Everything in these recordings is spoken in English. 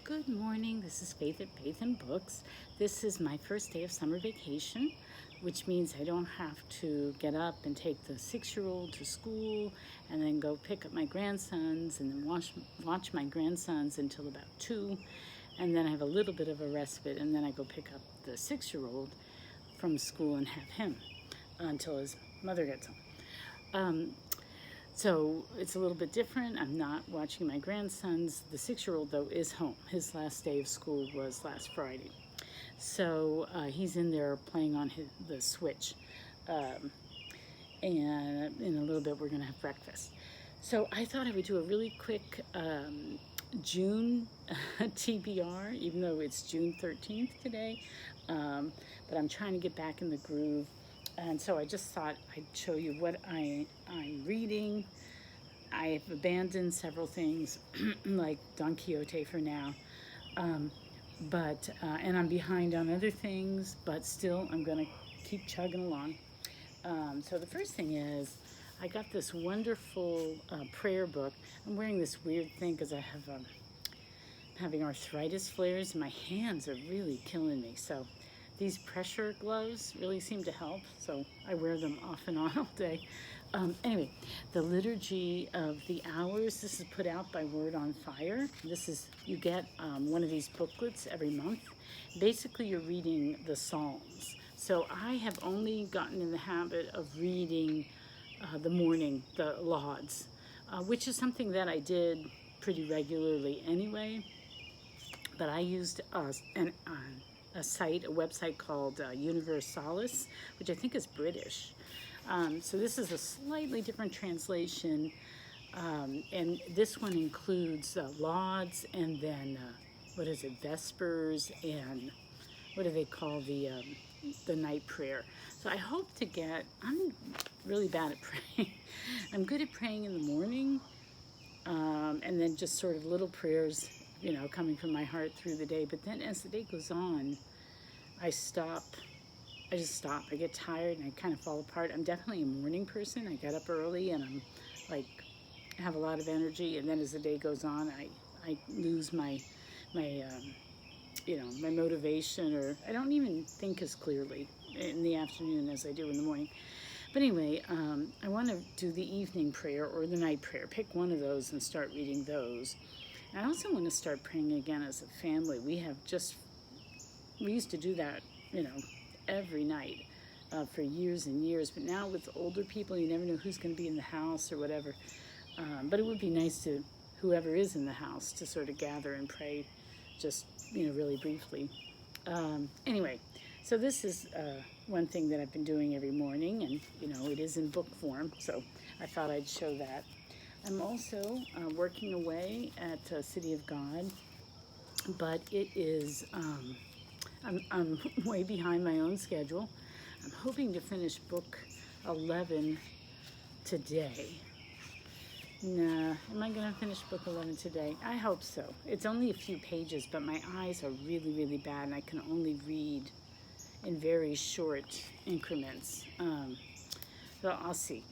Good morning. This is Faith at Faith and Books. This is my first day of summer vacation, which means I don't have to get up and take the 6-year-old to school and then go pick up my grandsons and then watch my grandsons until about 2. And then I have a little bit of a respite, and then I go pick up the 6-year-old from school and have him until his mother gets home. So it's a little bit different. I'm not watching my grandsons. The 6-year-old, though, is home. His last day of school was last Friday. So he's in there playing on the Switch. And in a little bit, we're going to have breakfast. So I thought I would do a really quick June TBR, even though it's June 13th today. But I'm trying to get back in the groove. And so I just thought I'd show you what I'm reading. I've abandoned several things, like Don Quixote for now. And I'm behind on other things, but still I'm going to keep chugging along. So the first thing is, I got this wonderful prayer book. I'm wearing this weird thing because I have having arthritis flares, and my hands are really killing me. So these pressure gloves really seem to help, so I wear them off and on all day. Anyway, the Liturgy of the Hours, this is put out by Word on Fire. You get one of these booklets every month. Basically, you're reading the Psalms. So I have only gotten in the habit of reading the morning, the Lauds, which is something that I did pretty regularly anyway. But I used a website called Universalis, which I think is British. So this is a slightly different translation, and this one includes Lauds and then Vespers, and what do they call the night prayer. So I hope to I'm really bad at praying. I'm good at praying in the morning, and then just sort of little prayers, coming from my heart through the day. But then as the day goes on, I just stop. I get tired and I kind of fall apart. I'm definitely a morning person. I get up early and I'm have a lot of energy. And then as the day goes on, I lose my motivation, or I don't even think as clearly in the afternoon as I do in the morning. But anyway, I want to do the evening prayer or the night prayer. Pick one of those and start reading those. I also want to start praying again as a family. We used to do that, every night for years and years. But now with older people, you never know who's going to be in the house or whatever. But it would be nice to, whoever is in the house, to sort of gather and pray just, really briefly. Anyway, so this is one thing that I've been doing every morning, and, it is in book form. So I thought I'd show that. I'm also working away at City of God, but it is, I'm way behind my own schedule. I'm hoping to finish book 11 today. Nah, am I going to finish book 11 today? I hope so. It's only a few pages, but my eyes are really, really bad, and I can only read in very short increments. So I'll see.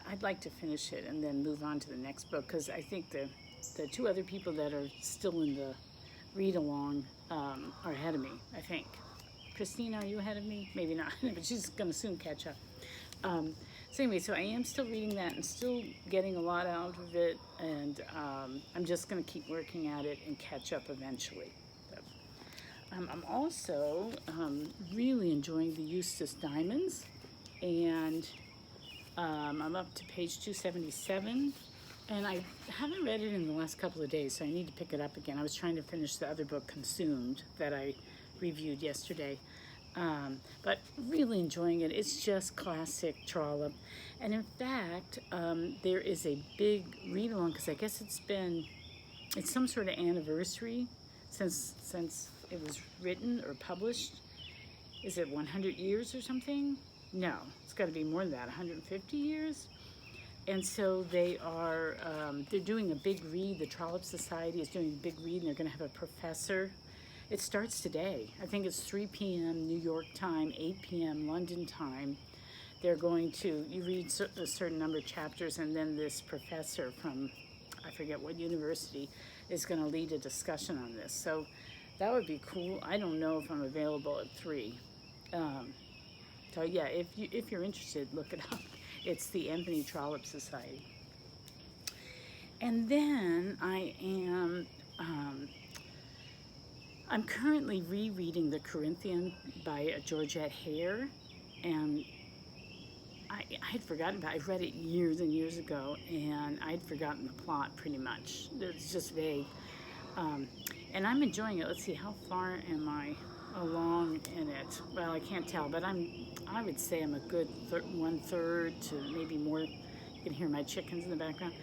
I'd like to finish it and then move on to the next book, because I think the two other people that are still in the read-along are ahead of me, I think. Christina, are you ahead of me? Maybe not, but she's going to soon catch up. So anyway, so I am still reading that and still getting a lot out of it, and I'm just going to keep working at it and catch up eventually. So, I'm also really enjoying the Ulysses Diamonds, and I'm up to page 277, and I haven't read it in the last couple of days, so I need to pick it up again. I was trying to finish the other book, Consumed, that I reviewed yesterday, but really enjoying it. It's just classic Trollope, and in fact, there is a big read-along, because I guess it's some sort of anniversary since it was written or published. Is it 100 years or something? No, it's got to be more than that, 150 years. And so they're doing a big read. The Trollope Society is doing a big read, and they're going to have a professor. It starts today. I think it's 3 p.m. New York time, 8 p.m. London time. They're going to, you read a certain number of chapters, and then this professor from, I forget what university, is going to lead a discussion on this. So that would be cool. I don't know if I'm available at 3. So yeah, if you're interested, look it up. It's the Anthony Trollope Society. And then I'm currently rereading The Corinthian by Georgette Hare, and I had forgotten about it. I read it years and years ago, and I'd forgotten the plot pretty much. It's just vague. And I'm enjoying it. Let's see, how far am I along in it? Well, I can't tell, but I would say I'm a good 1/3 to maybe more. You can hear my chickens in the background.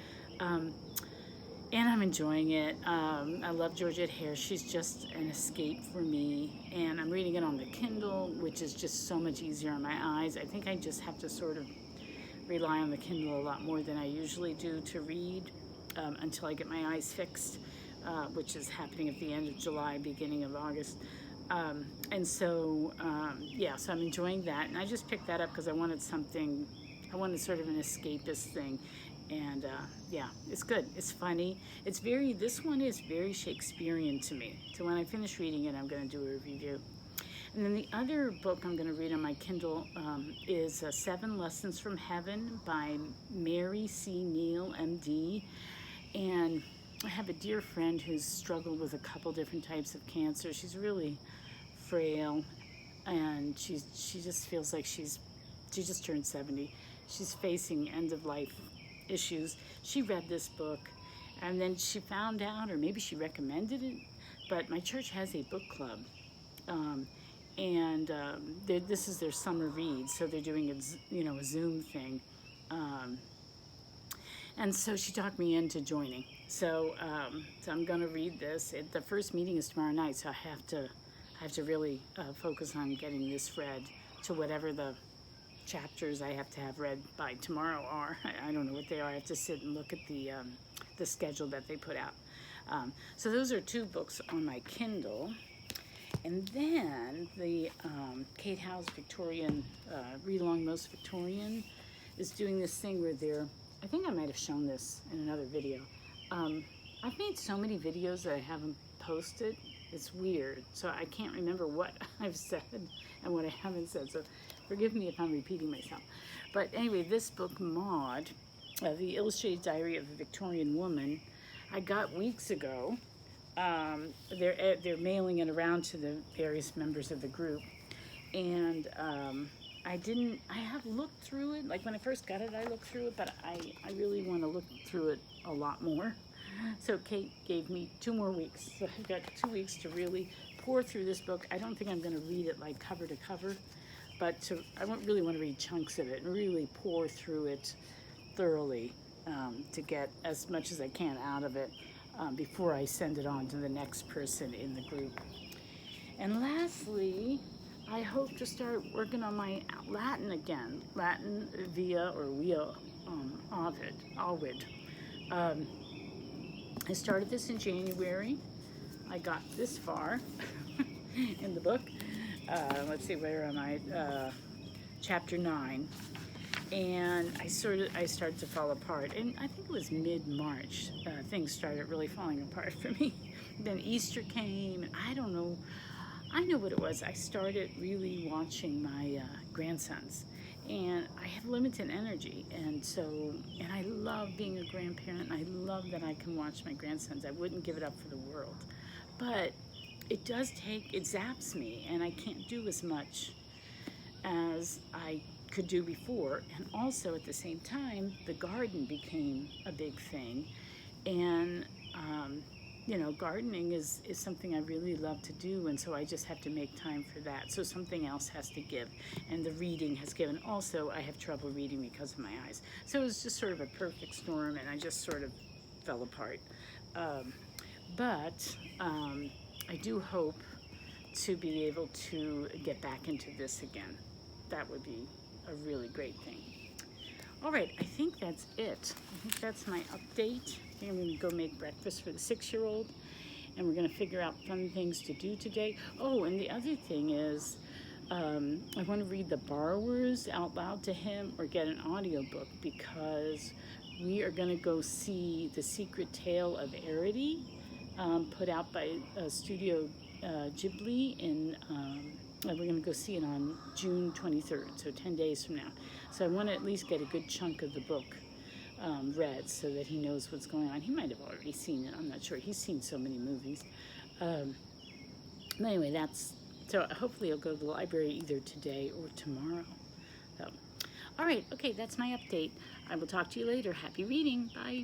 And I'm enjoying it. I love Georgette Hare. She's just an escape for me. And I'm reading it on the Kindle, which is just so much easier on my eyes. I think I just have to sort of rely on the Kindle a lot more than I usually do to read until I get my eyes fixed, which is happening at the end of July, beginning of August. And so, yeah, so I'm enjoying that. And I just picked that up because I wanted something, I wanted sort of an escapist thing. And yeah, it's good. It's funny. This one is very Shakespearean to me. So when I finish reading it, I'm going to do a review. And then the other book I'm going to read on my Kindle is 7 Lessons from Heaven by Mary C. Neal, MD. And I have a dear friend who's struggled with a couple different types of cancer. She's really frail, and she just feels like she just turned 70. She's facing end-of-life issues. She read this book, and then she found out, or maybe she recommended it, but my church has a book club, and this is their summer read, so they're doing a Zoom thing, and so she talked me into joining. So I'm going to read this. The first meeting is tomorrow night, so I have to really focus on getting this read to whatever the chapters I have to have read by tomorrow are. I don't know what they are. I have to sit and look at the schedule that they put out. So those are 2 books on my Kindle. And then the Kate Howe's Victorian, Read Along Most Victorian, is doing this thing where I think I might have shown this in another video. I've made so many videos that I haven't posted. It's weird. So I can't remember what I've said and what I haven't said. So forgive me if I'm repeating myself. But anyway, this book, Maud, The Illustrated Diary of a Victorian Woman, I got weeks ago. They're mailing it around to the various members of the group. And I have looked through it. Like when I first got it, I looked through it, but I really want to look through it a lot more. So Kate gave me 2 more weeks. So I've got 2 weeks to really pour through this book. I don't think I'm going to read it like cover to cover, but I really want to read chunks of it and really pour through it thoroughly to get as much as I can out of it before I send it on to the next person in the group. And lastly, I hope to start working on my Latin again. Latin via Avid. I started this in January. I got this far in the book. Let's see, where am I? Chapter 9. And I started to fall apart. And I think it was mid-March, things started really falling apart for me. Then Easter came, and I don't know. I know what it was. I started really watching my grandsons. And I have limited energy, and I love being a grandparent, and I love that I can watch my grandsons. I wouldn't give it up for the world. But it zaps me, and I can't do as much as I could do before. And also at the same time, the garden became a big thing. And gardening is something I really love to do, and so I just have to make time for that. So something else has to give, and the reading has given. Also, I have trouble reading because of my eyes. So it was just sort of a perfect storm, and I just sort of fell apart. But I do hope to be able to get back into this again. That would be a really great thing. All right, I think that's it. I think that's my update. I think I'm going to go make breakfast for the 6-year-old, and we're going to figure out fun things to do today. Oh, and the other thing is, I want to read The Borrowers out loud to him or get an audiobook, because we are going to go see The Secret Tale of Arity put out by Studio Ghibli we're going to go see it on June 23rd, so 10 days from now. So I want to at least get a good chunk of the book read so that he knows what's going on. He might have already seen it. I'm not sure. He's seen so many movies. But anyway, so hopefully I'll go to the library either today or tomorrow. So, all right, okay, that's my update. I will talk to you later. Happy reading. Bye.